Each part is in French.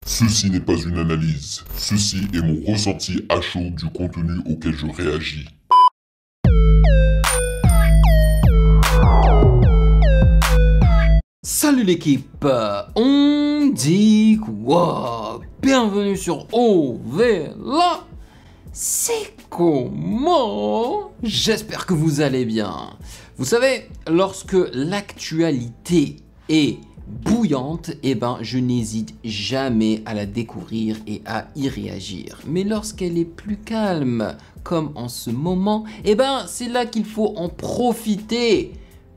Ceci n'est pas une analyse, ceci est mon ressenti à chaud du contenu auquel je réagis. Salut l'équipe, on dit quoi? Bienvenue sur OVLA. C'est comment? J'espère que vous allez bien. Vous savez, lorsque l'actualité est bouillante, je n'hésite jamais à la découvrir et à y réagir. Mais lorsqu'elle est plus calme, comme en ce moment, c'est là qu'il faut en profiter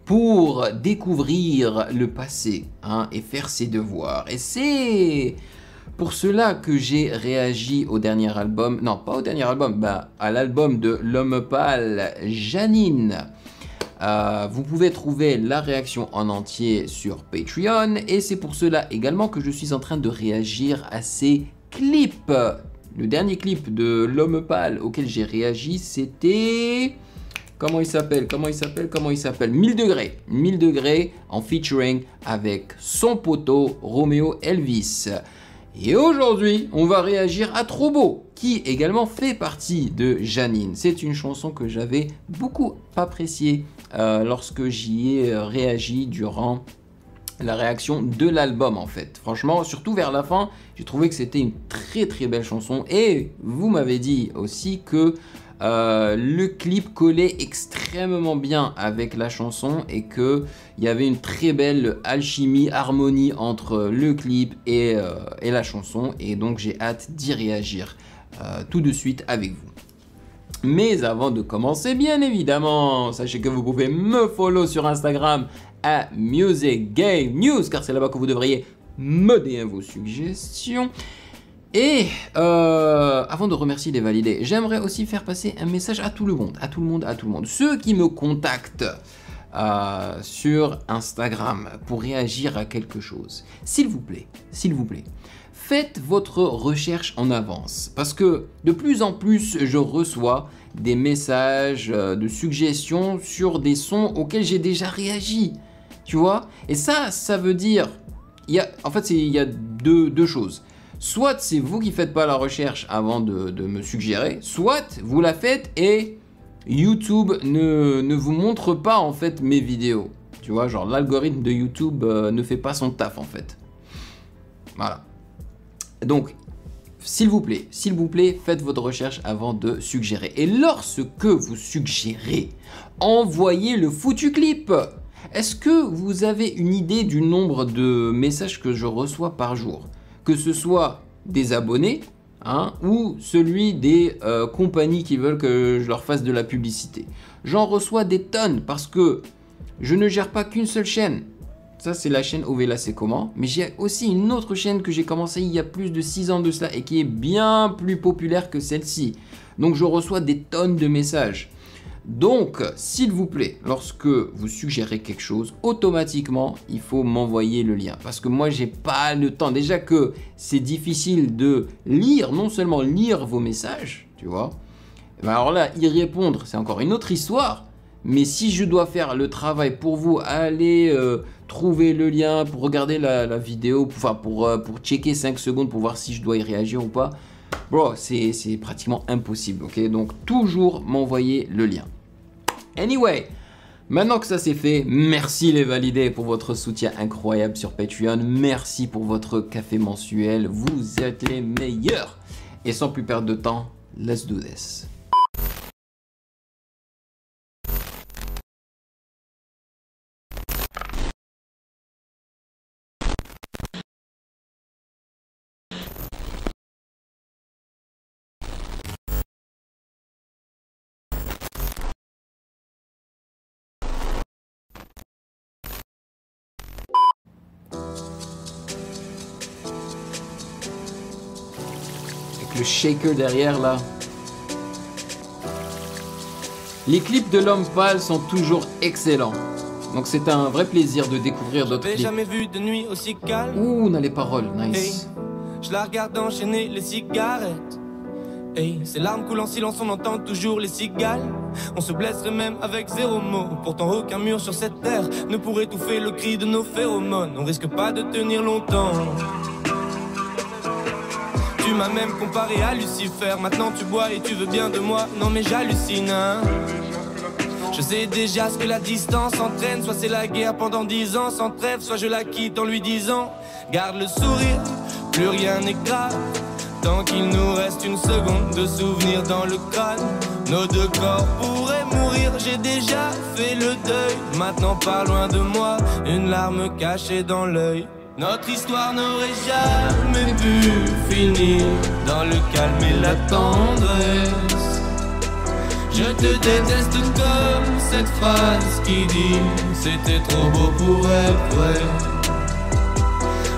pour découvrir le passé et faire ses devoirs. Et c'est pour cela que j'ai réagi au dernier album, non pas au dernier album, à l'album de l'homme pâle, Janine. Vous pouvez trouver la réaction en entier sur Patreon et c'est pour cela également que je suis en train de réagir à ces clips. Le dernier clip de l'homme pâle auquel j'ai réagi, c'était... Comment il s'appelle 1000 degrés. 1000 degrés en featuring avec son poteau Romeo Elvis. Et aujourd'hui, on va réagir à Trop beau, qui également fait partie de Janine. C'est une chanson que j'avais beaucoup appréciée lorsque j'y ai réagi durant la réaction de l'album en fait. Franchement, surtout vers la fin, j'ai trouvé que c'était une très très belle chanson. Et vous m'avez dit aussi que le clip collait extrêmement bien avec la chanson et qu'il y avait une très belle alchimie, harmonie entre le clip et la chanson. Et donc j'ai hâte d'y réagir tout de suite avec vous. Mais avant de commencer, bien évidemment, sachez que vous pouvez me follow sur Instagram à Music Game News, car c'est là-bas que vous devriez me dire vos suggestions. Et avant de remercier les validés, j'aimerais aussi faire passer un message à tout le monde, ceux qui me contactent sur Instagram pour réagir à quelque chose. S'il vous plaît, faites votre recherche en avance, parce que de plus en plus, je reçois des messages de suggestions sur des sons auxquels j'ai déjà réagi, tu vois. Et ça veut dire, il y a deux choses. Soit c'est vous qui faites pas la recherche avant de me suggérer, soit vous la faites et YouTube ne vous montre pas en fait mes vidéos. Tu vois, genre l'algorithme de YouTube ne fait pas son taf en fait. Voilà. Donc, s'il vous plaît, faites votre recherche avant de suggérer. Et lorsque vous suggérez, envoyez le foutu clip. Est-ce que vous avez une idée du nombre de messages que je reçois par jour ? Que ce soit des abonnés ou celui des compagnies qui veulent que je leur fasse de la publicité. J'en reçois des tonnes parce que je ne gère pas qu'une seule chaîne. Ça, c'est la chaîne OVLA, c'est comment. Mais j'ai aussi une autre chaîne que j'ai commencé il y a plus de 6 ans de cela et qui est bien plus populaire que celle-ci. Donc, je reçois des tonnes de messages. Donc, s'il vous plaît, lorsque vous suggérez quelque chose, automatiquement, il faut m'envoyer le lien. Parce que moi, j'ai pas le temps. Déjà que c'est difficile de lire, non seulement lire vos messages, tu vois. Alors là, y répondre, c'est encore une autre histoire. Mais si je dois faire le travail pour vous, aller trouver le lien pour regarder la vidéo, pour checker 5 secondes pour voir si je dois y réagir ou pas, bro, c'est pratiquement impossible, ok? Donc, toujours m'envoyer le lien. Anyway, maintenant que ça c'est fait, merci les validés pour votre soutien incroyable sur Patreon. Merci pour votre café mensuel, vous êtes les meilleurs. Et sans plus perdre de temps, let's do this. Le shaker derrière là. Les clips de l'homme pâle sont toujours excellents. Donc c'est un vrai plaisir de découvrir d'autres clips. Jamais vu de nuit aussi calme. Ouh, on a les paroles, nice. Hey, je la regarde enchaîner les cigarettes. Hey, ces larmes coulent en silence, on entend toujours les cigales. On se blesserait même avec 0 mot. Pourtant aucun mur sur cette terre ne pourrait étouffer le cri de nos phéromones. On risque pas de tenir longtemps. Tu m'as même comparé à Lucifer. Maintenant tu bois et tu veux bien de moi. Non mais j'hallucine, hein. Je sais déjà ce que la distance entraîne. Soit c'est la guerre pendant 10 ans sans trêve, soit je la quitte en lui disant garde le sourire, plus rien n'est grave. Tant qu'il nous reste une seconde de souvenir dans le crâne, nos deux corps pourraient mourir, j'ai déjà fait le deuil. Maintenant pas loin de moi, une larme cachée dans l'œil. Notre histoire n'aurait jamais pu finir dans le calme et la tendresse. Je te déteste comme cette phrase qui dit c'était trop beau pour être vrai.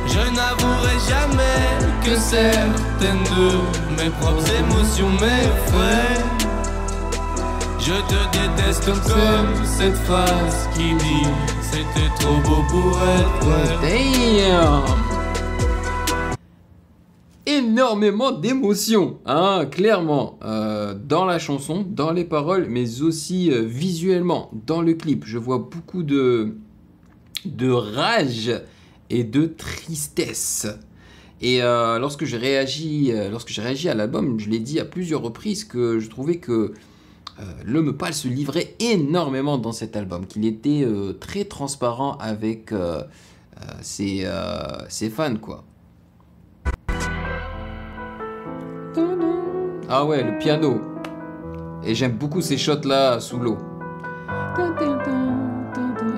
Je n'avouerai jamais que certaines de mes propres émotions m'effraient. Je te déteste comme cette phrase qui dit c'était trop beau pour être vrai. Damn! Énormément d'émotions, hein, clairement, dans la chanson, dans les paroles, mais aussi visuellement, dans le clip. Je vois beaucoup de rage et de tristesse. Et lorsque j'ai réagi à l'album, je l'ai dit à plusieurs reprises que je trouvais que L'Homme Pâle se livrait énormément dans cet album, qu'il était très transparent avec ses fans, quoi. Ah ouais, le piano. Et j'aime beaucoup ces shots là sous l'eau.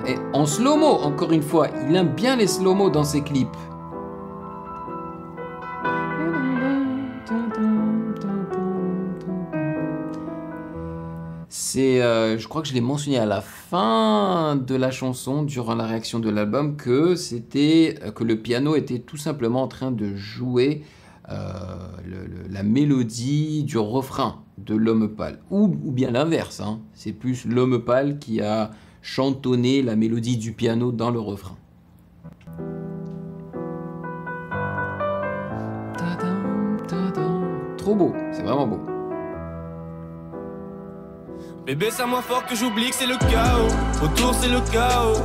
Et en slow-mo, encore une fois, il aime bien les slow-mo dans ses clips. Je crois que je l'ai mentionné à la fin de la chanson, durant la réaction de l'album, que le piano était tout simplement en train de jouer la mélodie du refrain de L'Homme Pâle, ou bien l'inverse, hein. C'est plus L'Homme Pâle qui a chantonné la mélodie du piano dans le refrain. Trop beau, c'est vraiment beau. Bébé, c'est moins fort que j'oublie que c'est le chaos. Autour c'est le chaos.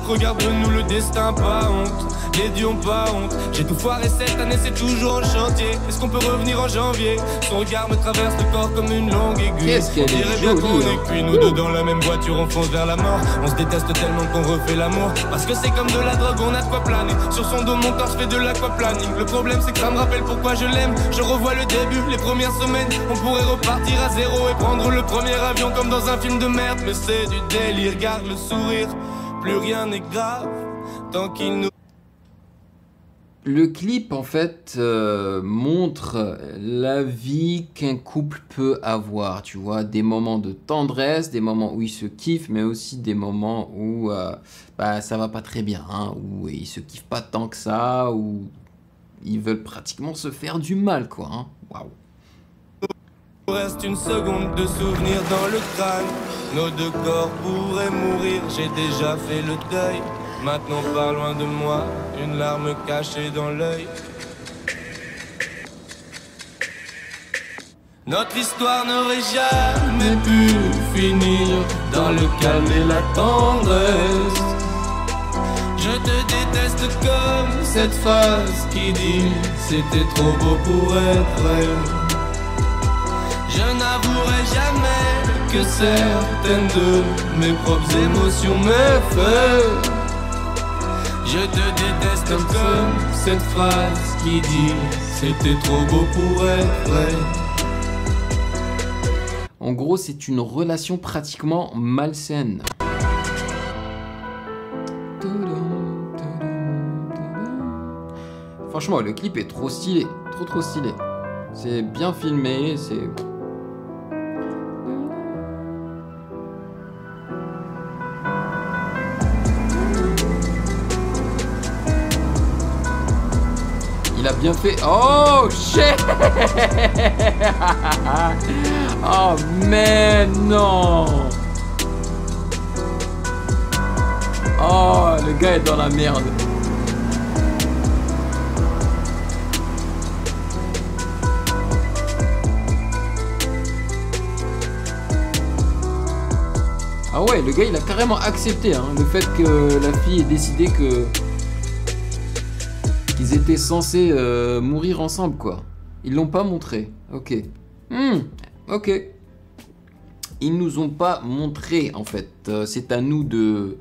Regarde-nous le destin, pas honte. Les dieux ont pas honte. J'ai tout foiré cette année, c'est toujours en chantier. Est-ce qu'on peut revenir en janvier? Son regard me traverse le corps comme une longue aiguille. Qu'est-ce qu'elle est bien qu'on jolie, est cuits, nous deux dans la même voiture, on fonce vers la mort. On se déteste tellement qu'on refait l'amour. Parce que c'est comme de la drogue, on a de quoi planer. Sur son dos, mon corps, je fais de l'aquaplaning. Le problème, c'est que ça me rappelle pourquoi je l'aime. Je revois le début, les premières semaines. On pourrait repartir à zéro et prendre le premier avion comme dans un film de merde. Mais c'est du délire, garde le sourire. Plus rien n'est grave, tant qu'il nous... Le clip, en fait, montre la vie qu'un couple peut avoir, tu vois, des moments de tendresse, des moments où ils se kiffent, mais aussi des moments où ça va pas très bien, hein, où ils se kiffent pas tant que ça, où ils veulent pratiquement se faire du mal, quoi, hein. Waouh. Reste une seconde de souvenir dans le crâne. Nos deux corps pourraient mourir, j'ai déjà fait le deuil. Maintenant pas loin de moi, une larme cachée dans l'œil. Notre histoire n'aurait jamais pu finir dans le calme et la tendresse. Je te déteste comme cette phrase qui dit c'était trop beau pour être vrai. Je n'avouerai jamais que certaines de mes propres émotions m'effraient. Je te déteste comme cette phrase qui dit c'était trop beau pour être vrai. En gros, c'est une relation pratiquement malsaine. Franchement, le clip est trop stylé, trop stylé. C'est bien filmé, c'est... Il a bien fait... Oh, shit. Oh, mais non. Oh, le gars est dans la merde. Ah ouais, le gars, il a carrément accepté hein, le fait que la fille ait décidé que... qu'ils étaient censés mourir ensemble, quoi. Ils l'ont pas montré. Ok. Ok. Ils nous ont pas montré en fait. C'est à nous de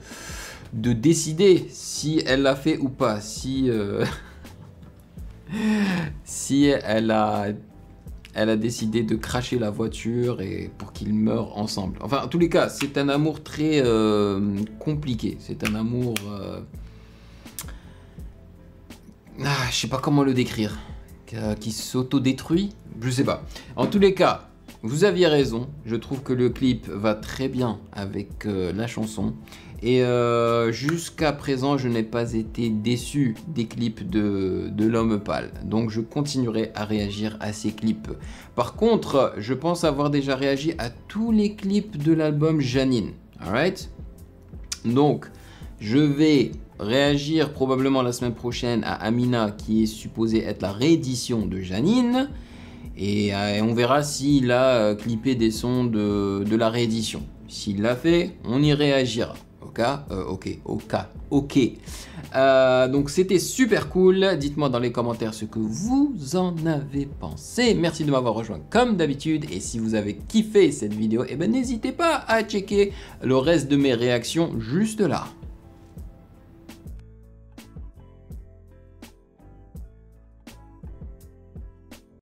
décider si elle l'a fait ou pas. Si si elle a décidé de cracher la voiture et pour qu'ils meurent ensemble. Enfin, en tous les cas, c'est un amour très compliqué. C'est un amour... je sais pas comment le décrire. Qui s'autodétruit. Je sais pas. En tous les cas, vous aviez raison. Je trouve que le clip va très bien avec la chanson. Et jusqu'à présent, je n'ai pas été déçu des clips de l'homme pâle. Donc je continuerai à réagir à ces clips. Par contre, je pense avoir déjà réagi à tous les clips de l'album Janine. Alright? Donc, je vais réagir probablement la semaine prochaine à Amina, qui est supposée être la réédition de Janine. Et on verra s'il a clippé des sons de la réédition. S'il l'a fait, on y réagira. Ok. Donc c'était super cool. Dites-moi dans les commentaires ce que vous en avez pensé. Merci de m'avoir rejoint comme d'habitude. Et si vous avez kiffé cette vidéo, n'hésitez pas à checker le reste de mes réactions juste là.